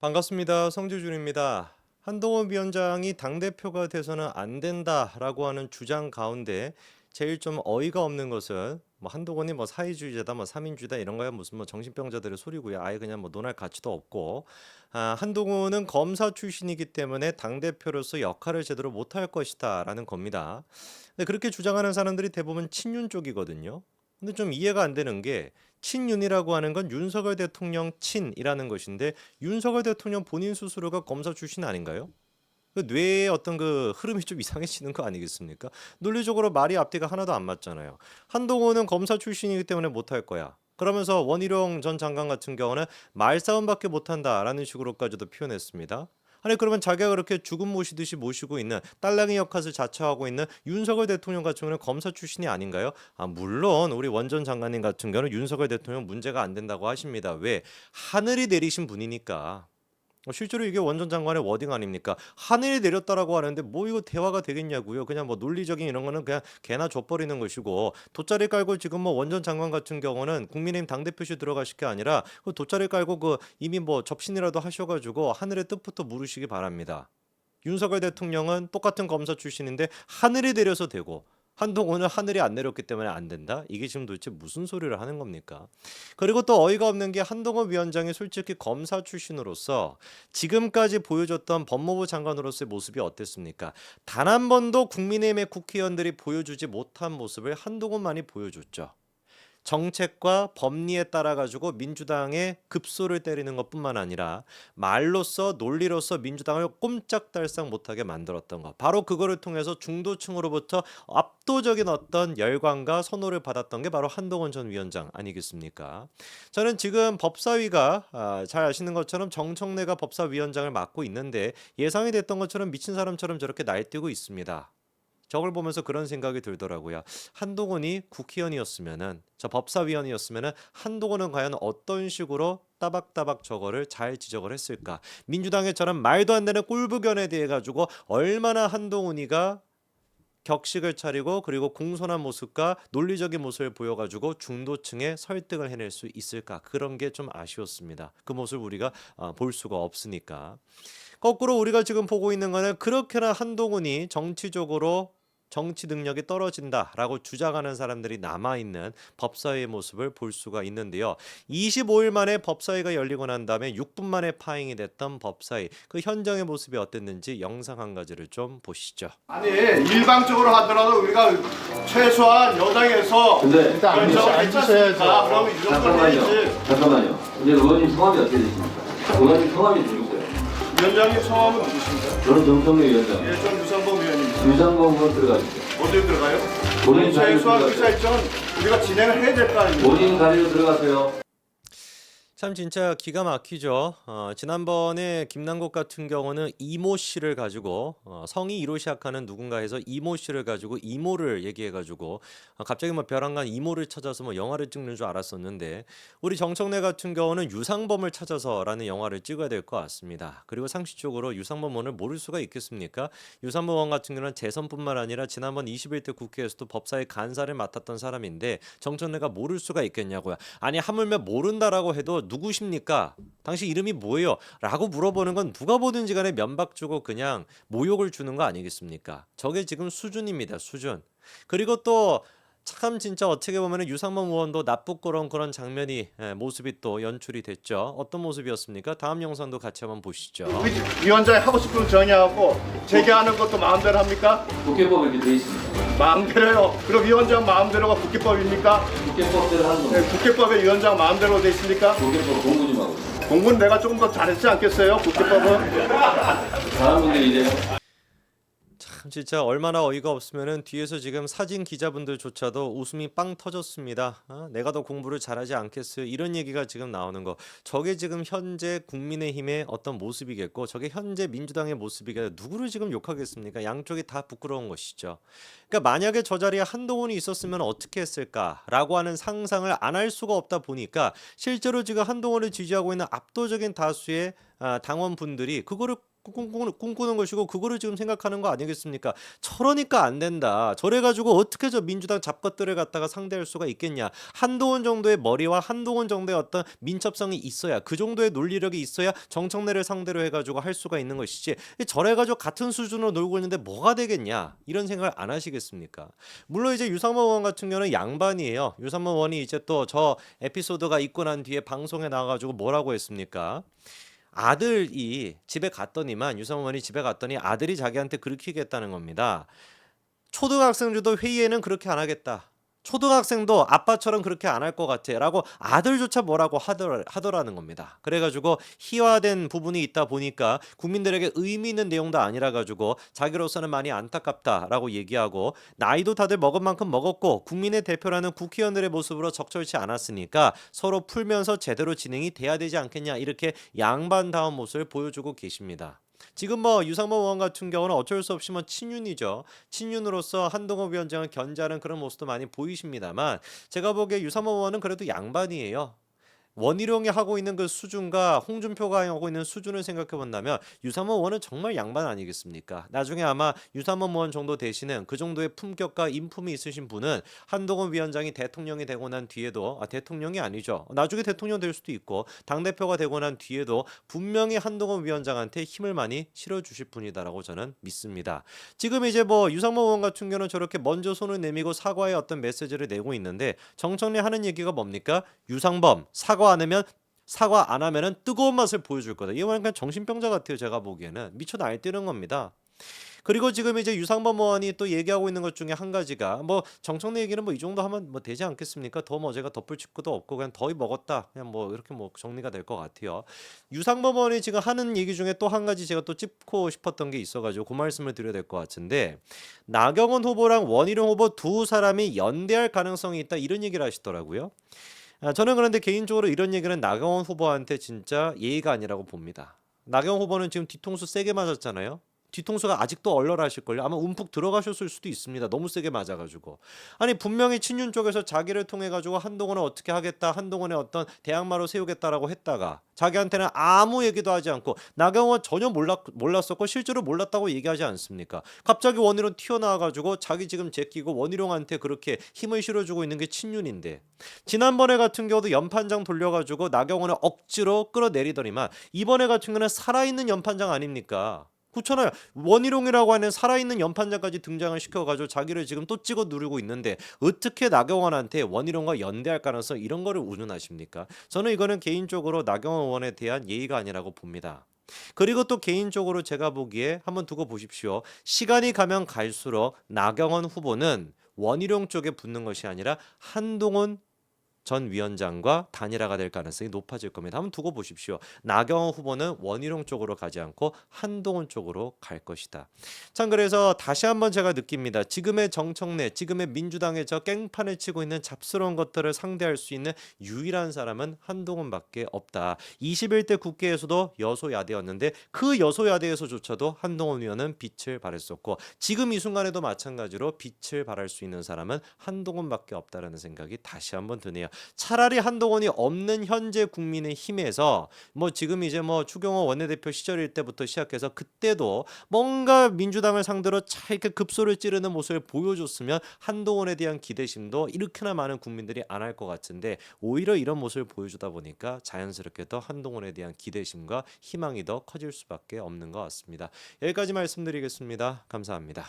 반갑습니다. 성주준입니다. 한동훈 위원장이 당대표가 돼서는 안 된다라고 하는 주장 가운데 제일 좀 어이가 없는 것은 뭐 한동훈이 뭐 사회주의자다 뭐 삼인주의다 이런 거야 무슨 뭐 정신병자들의 소리고요. 아예 그냥 뭐 논할 가치도 없고 한동훈은 검사 출신이기 때문에 당대표로서 역할을 제대로 못할 것이다라는 겁니다. 근데 그렇게 주장하는 사람들이 대부분 친윤 쪽이거든요. 근데 좀 이해가 안 되는 게 친윤이라고 하는 건 윤석열 대통령 친이라는 것인데 윤석열 대통령 본인 스스로가 검사 출신 아닌가요? 그 뇌의 어떤 그 흐름이 좀 이상해지는 거 아니겠습니까? 논리적으로 말이 앞뒤가 하나도 안 맞잖아요. 한동훈은 검사 출신이기 때문에 못할 거야. 그러면서 원희룡 전 장관 같은 경우는 말싸움밖에 못한다라는 식으로까지도 표현했습니다. 아니 그러면 자기가 그렇게 죽음 모시듯이 모시고 있는 딸랑이 역할을 자처하고 있는 윤석열 대통령 같은 경우는 검사 출신이 아닌가요? 물론 우리 원 전 장관님 같은 경우는 윤석열 대통령 문제가 안 된다고 하십니다. 왜? 하늘이 내리신 분이니까. 실제로 이게 원전 장관의 워딩 아닙니까? 하늘이 내렸다라고 하는데 뭐 이거 대화가 되겠냐고요. 그냥 뭐 논리적인 이런 거는 그냥 개나 줘버리는 것이고 돗자리 깔고 지금 뭐 원전 장관 같은 경우는 국민의힘 당대표실 들어가실 게 아니라 그 돗자리 깔고 그 이미 뭐 접신이라도 하셔가지고 하늘의 뜻부터 물으시기 바랍니다. 윤석열 대통령은 똑같은 검사 출신인데 하늘이 내려서 되고 한동훈은 하늘이 안 내렸기 때문에 안 된다? 이게 지금 도대체 무슨 소리를 하는 겁니까? 그리고 또 어이가 없는 게 한동훈 위원장이 솔직히 검사 출신으로서 지금까지 보여줬던 법무부 장관으로서의 모습이 어땠습니까? 단 한 번도 국민의힘의 국회의원들이 보여주지 못한 모습을 한동훈만이 보여줬죠. 정책과 법리에 따라 가지고 민주당의 급소를 때리는 것뿐만 아니라 말로써 논리로서 민주당을 꼼짝달싹 못하게 만들었던 것. 바로 그거를 통해서 중도층으로부터 압도적인 어떤 열광과 선호를 받았던 게 바로 한동훈 전 위원장 아니겠습니까? 저는 지금 법사위가 잘 아시는 것처럼 정청래가 법사위원장을 맡고 있는데 예상이 됐던 것처럼 미친 사람처럼 저렇게 날뛰고 있습니다. 저걸 보면서 그런 생각이 들더라고요. 한동훈이 국회의원이었으면은 저 법사위원이었으면은 한동훈은 과연 어떤 식으로 따박따박 저거를 잘 지적을 했을까? 민주당의 저런 말도 안 되는 꼴불견에 대해 가지고 얼마나 한동훈이가 격식을 차리고 그리고 공손한 모습과 논리적인 모습을 보여가지고 중도층에 설득을 해낼 수 있을까? 그런 게 좀 아쉬웠습니다. 그 모습 우리가 볼 수가 없으니까. 거꾸로 우리가 지금 보고 있는 거는 그렇게나 한동훈이 정치적으로 정치 능력이 떨어진다라고 주장하는 사람들이 남아있는 법사위의 모습을 볼 수가 있는데요. 25일 만에 법사위가 열리고 난 다음에 6분 만에 파행이 됐던 법사위 그 현장의 모습이 어땠는지 영상 한 가지를 좀 보시죠. 아니 일방적으로 하더라도 우리가 최소한 여당에서 근데 결정을 했잖습니까? 그러면 이 정도는 해야지. 잠깐만요. 이제 의원님 성함이 어떻게 되십니까? 의원님 성함이 누구세요? 위원장님 성함은 누구신가요? 저는 정청래 위원장. 예, 전 유상범 의원입니다. 유상범 의원 들어가주세요. 어디로 들어가요? 본인 자리로 최소한 들어가세요. 의사일정은 우리가 진행을 해야 될 거 아닙니까? 본인 자리로 들어가세요. 참 진짜 기가 막히죠. 지난번에 김남국 같은 경우는 이모 씨를 가지고 성이 이로 시작하는 누군가 해서 이모 씨를 가지고 이모를 얘기해가지고 갑자기 뭐 벼랑간 이모를 찾아서 뭐 영화를 찍는 줄 알았었는데 우리 정청래 같은 경우는 유상범을 찾아서라는 영화를 찍어야 될 것 같습니다. 그리고 상식적으로 유상범 의원을 모를 수가 있겠습니까? 유상범 의원 같은 경우는 재선뿐만 아니라 지난번 21대 국회에서도 법사위 간사를 맡았던 사람인데 정청래가 모를 수가 있겠냐고요. 아니 하물며 모른다라고 해도 누구십니까? 당신 이름이 뭐예요? 라고 물어보는 건 누가 보든지 간에 면박 주고 그냥 모욕을 주는 거 아니겠습니까? 저게 지금 수준입니다. 수준. 그리고 또 참 진짜 어떻게 보면 유상범 의원도 나쁘고런 그런 장면이 모습이 또 연출이 됐죠. 어떤 모습이었습니까? 다음 영상도 같이 한번 보시죠. 우리 위원장이 하고 싶은 건 정의하고 제기하는 것도 마음대로 합니까? 국회법에 이렇게 돼 있습니다. 마음대로요. 그럼 위원장 마음대로가 국회법입니까? 국회법대로 하는 네, 겁니다. 국회법에 위원장 마음대로 돼 있습니까? 국회법 공부 좀 하고 있습니다. 공부는 내가 조금 더 잘했지 않겠어요? 국회법은? 다른 분들이 이래요. 참 진짜 얼마나 어이가 없으면은 뒤에서 지금 사진 기자분들조차도 웃음이 빵 터졌습니다. 내가 더 공부를 잘하지 않겠어요? 이런 얘기가 지금 나오는 거. 저게 지금 현재 국민의힘의 어떤 모습이겠고 저게 현재 민주당의 모습이겠 누구를 지금 욕하겠습니까? 양쪽이 다 부끄러운 것이죠. 그러니까 만약에 저 자리에 한동훈이 있었으면 어떻게 했을까라고 하는 상상을 안 할 수가 없다 보니까 실제로 지금 한동훈을 지지하고 있는 압도적인 다수의 당원분들이 그거를 꿈꾸는 것이고 그거를 지금 생각하는 거 아니겠습니까? 저러니까 안 된다. 저래 가지고 어떻게 저 민주당 잡것들을 갖다가 상대할 수가 있겠냐. 한동훈 정도의 머리와 한동훈 정도의 어떤 민첩성이 있어야, 그 정도의 논리력이 있어야 정청래를 상대로 해 가지고 할 수가 있는 것이지. 저래 가지고 같은 수준으로 놀고 있는데 뭐가 되겠냐. 이런 생각을 안 하시겠습니까? 물론 이제 유상범 의원 같은 경우는 양반이에요. 유상범 의원이 이제 또 저 에피소드가 있고 난 뒤에 방송에 나와 가지고 뭐라고 했습니까? 아들이 집에 갔더니만, 유상범 의원이 집에 갔더니 아들이 자기한테 그렇게 얘기했다는 겁니다. 초등학생들도 회의에는 그렇게 안 하겠다. 초등학생도 아빠처럼 그렇게 안 할 것 같아 라고 아들조차 뭐라고 하더라는 겁니다. 그래가지고 희화된 부분이 있다 보니까 국민들에게 의미 있는 내용도 아니라 가지고 자기로서는 많이 안타깝다라고 얘기하고, 나이도 다들 먹은 만큼 먹었고 국민의 대표라는 국회의원들의 모습으로 적절치 않았으니까 서로 풀면서 제대로 진행이 돼야 되지 않겠냐, 이렇게 양반다운 모습을 보여주고 계십니다. 지금 뭐 유상범 의원 같은 경우는 어쩔 수 없이 뭐 친윤이죠. 친윤으로서 한동훈 위원장을 견제하는 그런 모습도 많이 보이십니다만, 제가 보기에 유상범 의원은 그래도 양반이에요. 원희룡이 하고 있는 그 수준과 홍준표가 하고 있는 수준을 생각해 본다면 유상범 의원은 정말 양반 아니겠습니까? 나중에 아마 유상범 의원 정도 되시는 그 정도의 품격과 인품이 있으신 분은 한동훈 위원장이 대통령이 되고 난 뒤에도, 대통령이 아니죠, 나중에 대통령 될 수도 있고 당대표가 되고 난 뒤에도 분명히 한동훈 위원장한테 힘을 많이 실어주실 분이다라고 저는 믿습니다. 지금 이제 뭐 유상범 의원 같은 경우는 저렇게 먼저 손을 내밀고 사과의 어떤 메시지를 내고 있는데, 정청래 하는 얘기가 뭡니까? 유상범 사과 안 하면은 뜨거운 맛을 보여줄 거다. 이거 약간 정신병자 같아요. 제가 보기에는 미쳐 날뛰는 겁니다. 그리고 지금 이제 유상범 의원이 또 얘기하고 있는 것 중에 한 가지가, 뭐 정청래 얘기는 뭐 이 정도 하면 뭐 되지 않겠습니까? 더 뭐 제가 덧붙일 것도 없고 그냥 더위 먹었다, 그냥 뭐 이렇게 뭐 정리가 될 것 같아요. 유상범 의원이 지금 하는 얘기 중에 또 한 가지 제가 또 짚고 싶었던 게 있어가지고 그 말씀을 드려야 될 것 같은데, 나경원 후보랑 원희룡 후보 두 사람이 연대할 가능성이 있다, 이런 얘기를 하시더라고요. 저는 그런데 개인적으로 이런 얘기는 나경원 후보한테 진짜 예의가 아니라고 봅니다. 나경원 후보는 지금 뒤통수 세게 맞았잖아요. 뒤통수가 아직도 얼얼하실걸요. 아마 움푹 들어가셨을 수도 있습니다. 너무 세게 맞아가지고. 아니 분명히 친윤 쪽에서 자기를 통해가지고 한동훈을 어떻게 하겠다, 한동훈의 어떤 대항마로 세우겠다라고 했다가 자기한테는 아무 얘기도 하지 않고, 나경원 전혀 몰랐었고 실제로 몰랐다고 얘기하지 않습니까? 갑자기 원희룡 튀어나와가지고 자기 지금 제끼고 원희룡한테 그렇게 힘을 실어주고 있는 게 친윤인데, 지난번에 같은 경우도 연판장 돌려가지고 나경원을 억지로 끌어내리더니만 이번에 같은 경우는 살아있는 연판장 아닙니까? 그렇잖아요. 원희룡이라고 하는 살아있는 연판장까지 등장을 시켜가지고 자기를 지금 또 찍어 누르고 있는데, 어떻게 나경원한테 원희룡과 연대할 가능성, 이런 거를 운운하십니까? 저는 이거는 개인적으로 나경원 의원에 대한 예의가 아니라고 봅니다. 그리고 또 개인적으로 제가 보기에 한번 두고 보십시오. 시간이 가면 갈수록 나경원 후보는 원희룡 쪽에 붙는 것이 아니라 한동훈 전 위원장과 단일화가 될 가능성이 높아질 겁니다. 한번 두고 보십시오. 나경원 후보는 원희룡 쪽으로 가지 않고 한동훈 쪽으로 갈 것이다. 참, 그래서 다시 한번 제가 느낍니다. 지금의 정청래, 지금의 민주당의 저 깽판을 치고 있는 잡스러운 것들을 상대할 수 있는 유일한 사람은 한동훈밖에 없다. 21대 국회에서도 여소야대였는데 그 여소야대에서조차도 한동훈 의원은 빛을 발했었고, 지금 이 순간에도 마찬가지로 빛을 발할 수 있는 사람은 한동훈밖에 없다라는 생각이 다시 한번 드네요. 차라리 한동훈이 없는 현재 국민의힘에서 뭐 지금 이제 뭐 추경호 원내대표 시절일 때부터 시작해서 그때도 뭔가 민주당을 상대로 잘 이렇게 급소를 찌르는 모습을 보여줬으면 한동훈에 대한 기대심도 이렇게나 많은 국민들이 안 할 것 같은데, 오히려 이런 모습을 보여주다 보니까 자연스럽게 더 한동훈에 대한 기대심과 희망이 더 커질 수밖에 없는 것 같습니다. 여기까지 말씀드리겠습니다. 감사합니다.